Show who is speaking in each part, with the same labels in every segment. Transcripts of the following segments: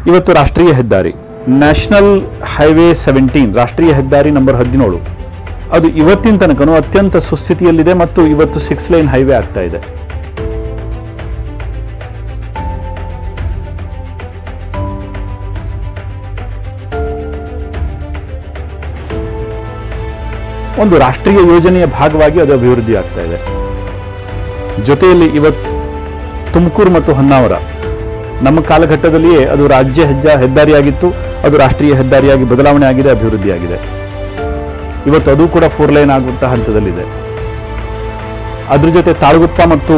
Speaker 1: ಇವತ್ತು ರಾಷ್ಟ್ರೀಯ ಹೆದ್ದಾರಿ ನ್ಯಾಷನಲ್ ಹೈವೇ 17 ರಾಷ್ಟ್ರೀಯ ಹೆದ್ದಾರಿ ನಂಬರ್ 17 ಅದು ಇವತ್ತಿನ ತನಕನೂ ಅತ್ಯಂತ ಸುಸ್ಥಿತಿಯಲ್ಲಿದೆ ಮತ್ತು ಇವತ್ತು 6 ಲೈನ್ ಹೈವೇ ಆಗ್ತಾ ಇದೆ. ಒಂದು ರಾಷ್ಟ್ರೀಯ ಯೋಜನೆಯ ಭಾಗವಾಗಿ ಅದು ಅಭಿವೃದ್ಧಿ ಆಗ್ತಾ ಇದೆ. ಜೊತೆಯಲ್ಲಿ ಇವತ್ತು ತುಮಕೂರು ಮತ್ತು ಹೊನ್ನಾವರ ನಮ್ಮ ಕಾಲಘಟ್ಟದಲ್ಲಿಯೇ ಅದು ರಾಜ್ಯ ಹೆದ್ದಾರಿಯಾಗಿತ್ತು, ಅದು ರಾಷ್ಟ್ರೀಯ ಹೆದ್ದಾರಿಯಾಗಿ ಬದಲಾವಣೆ ಆಗಿದೆ, ಅಭಿವೃದ್ಧಿ ಆಗಿದೆ. ಇವತ್ತು ಅದು ಕೂಡ 4 ಲೈನ್ ಆಗುವಂತಹ ಹಂತದಲ್ಲಿದೆ. ಅದ್ರ ಜೊತೆ ತಾಳಗುಪ್ಪ ಮತ್ತು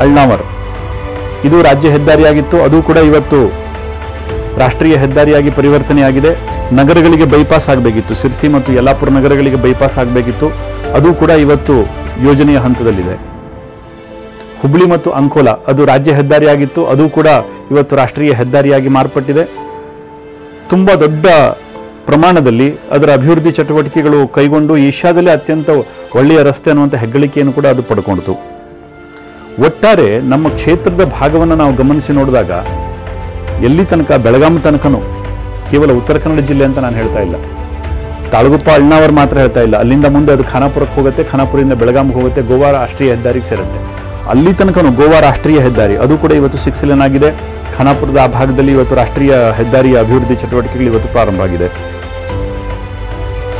Speaker 1: ಅಳ್ನಾವರ್ ಇದು ರಾಜ್ಯ ಹೆದ್ದಾರಿಯಾಗಿತ್ತು, ಅದು ಕೂಡ ಇವತ್ತು ರಾಷ್ಟ್ರೀಯ ಹೆದ್ದಾರಿಯಾಗಿ ಪರಿವರ್ತನೆಯಾಗಿದೆ. ನಗರಗಳಿಗೆ ಬೈಪಾಸ್ ಆಗಬೇಕಿತ್ತು, ಸಿರ್ಸಿ ಮತ್ತು ಯಲ್ಲಾಪುರ ನಗರಗಳಿಗೆ ಬೈಪಾಸ್ ಆಗಬೇಕಿತ್ತು, ಅದು ಕೂಡ ಇವತ್ತು ಯೋಜನೆಯ ಹಂತದಲ್ಲಿದೆ. ಹುಬ್ಳಿ ಮತ್ತು ಅಂಕೋಲಾ ಅದು ರಾಜ್ಯ ಹೆದ್ದಾರಿಯಾಗಿತ್ತು, ಅದು ಕೂಡ ಇವತ್ತು ರಾಷ್ಟ್ರೀಯ ಹೆದ್ದಾರಿಯಾಗಿ ಮಾರ್ಪಟ್ಟಿದೆ. ತುಂಬಾ ದೊಡ್ಡ ಪ್ರಮಾಣದಲ್ಲಿ ಅದರ ಅಭಿವೃದ್ಧಿ ಚಟುವಟಿಕೆಗಳು ಕೈಗೊಂಡು ಏಷ್ಯಾದಲ್ಲೇ ಅತ್ಯಂತ ಒಳ್ಳೆಯ ರಸ್ತೆ ಅನ್ನುವಂಥ ಹೆಗ್ಗಳಿಕೆಯನ್ನು ಕೂಡ ಅದು ಪಡ್ಕೊಂಡಿತು. ಒಟ್ಟಾರೆ ನಮ್ಮ ಕ್ಷೇತ್ರದ ಭಾಗವನ್ನು ನಾವು ಗಮನಿಸಿ ನೋಡಿದಾಗ ಎಲ್ಲಿ ತನಕ ಬೆಳಗಾಂ ತನಕನೂ ಕೇವಲ ಉತ್ತರ ಕನ್ನಡ ಜಿಲ್ಲೆ ಅಂತ ನಾನು ಹೇಳ್ತಾ ಇಲ್ಲ, ತಾಳಗುಪ್ಪ ಅಳ್ನಾವರ್ ಮಾತ್ರ ಹೇಳ್ತಾ ಇಲ್ಲ, ಅಲ್ಲಿಂದ ಮುಂದೆ ಅದು ಖಾನಾಪುರಕ್ಕೆ ಹೋಗುತ್ತೆ, ಖಾನಾಪುರದಿಂದ ಬೆಳಗಾಂಗೆ ಹೋಗುತ್ತೆ, ಗೋವಾ ರಾಷ್ಟ್ರೀಯ ಹೆದ್ದಾರಿಗೆ ಸೇರುತ್ತೆ. ಅಲ್ಲಿ ತನಕನೂ ಗೋವಾ ರಾಷ್ಟ್ರೀಯ ಹೆದ್ದಾರಿ ಅದು ಕೂಡ ಇವತ್ತು 6 ಲೈನ್ ಆಗಿದೆ. ಖಾನಾಪುರದ ಆ ಭಾಗದಲ್ಲಿ ಇವತ್ತು ರಾಷ್ಟ್ರೀಯ ಹೆದ್ದಾರಿಯ ಅಭಿವೃದ್ಧಿ ಚಟುವಟಿಕೆಗಳು ಇವತ್ತು ಪ್ರಾರಂಭ ಆಗಿದೆ.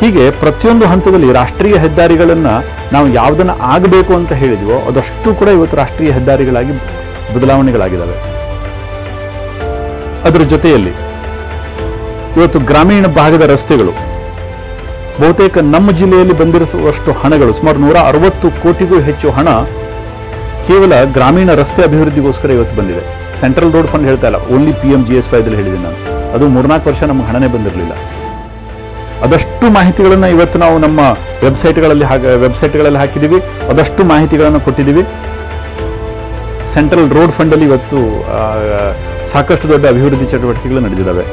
Speaker 1: ಹೀಗೆ ಪ್ರತಿಯೊಂದು ಹಂತದಲ್ಲಿ ರಾಷ್ಟ್ರೀಯ ಹೆದ್ದಾರಿಗಳನ್ನ ನಾವು ಯಾವುದನ್ನ ಆಗಬೇಕು ಅಂತ ಹೇಳಿದ್ವೋ ಅದಷ್ಟು ಕೂಡ ಇವತ್ತು ರಾಷ್ಟ್ರೀಯ ಹೆದ್ದಾರಿಗಳಾಗಿ ಬದಲಾವಣೆಗಳಾಗಿದ್ದಾವೆ. ಅದರ ಜೊತೆಯಲ್ಲಿ ಇವತ್ತು ಗ್ರಾಮೀಣ ಭಾಗದ ರಸ್ತೆಗಳು ಬಹುತೇಕ ನಮ್ಮ ಜಿಲ್ಲೆಯಲ್ಲಿ ಬಂದಿರುವಷ್ಟು ಹಣಗಳು ಸುಮಾರು 160 ಕೋಟಿಗೂ ಹೆಚ್ಚು ಹಣ ಕೇವಲ ಗ್ರಾಮೀಣ ರಸ್ತೆ ಅಭಿವೃದ್ಧಿಗೋಸ್ಕರ ಇವತ್ತು ಬಂದಿದೆ. ಸೆಂಟ್ರಲ್ ರೋಡ್ ಫಂಡ್ ಹೇಳ್ತಾ ಇಲ್ಲ, ಓನ್ಲಿ PMGSY ಹೇಳಿದ್ದೀನಿ ನಾನು. ಅದು 3-4 ವರ್ಷ ನಮ್ಗೆ ಹಣನೇ ಬಂದಿರಲಿಲ್ಲ. ಅದಷ್ಟು ಮಾಹಿತಿಗಳನ್ನು ಇವತ್ತು ನಾವು ನಮ್ಮ ವೆಬ್ಸೈಟ್ಗಳಲ್ಲಿ ಹಾಕಿದ್ದೀವಿ, ಅದಷ್ಟು ಮಾಹಿತಿಗಳನ್ನು ಕೊಟ್ಟಿದ್ದೀವಿ. ಸೆಂಟ್ರಲ್ ರೋಡ್ ಫಂಡಲ್ಲಿ ಇವತ್ತು ಸಾಕಷ್ಟು ದೊಡ್ಡ ಅಭಿವೃದ್ಧಿ ಚಟುವಟಿಕೆಗಳು ನಡೆದಿದ್ದಾವೆ.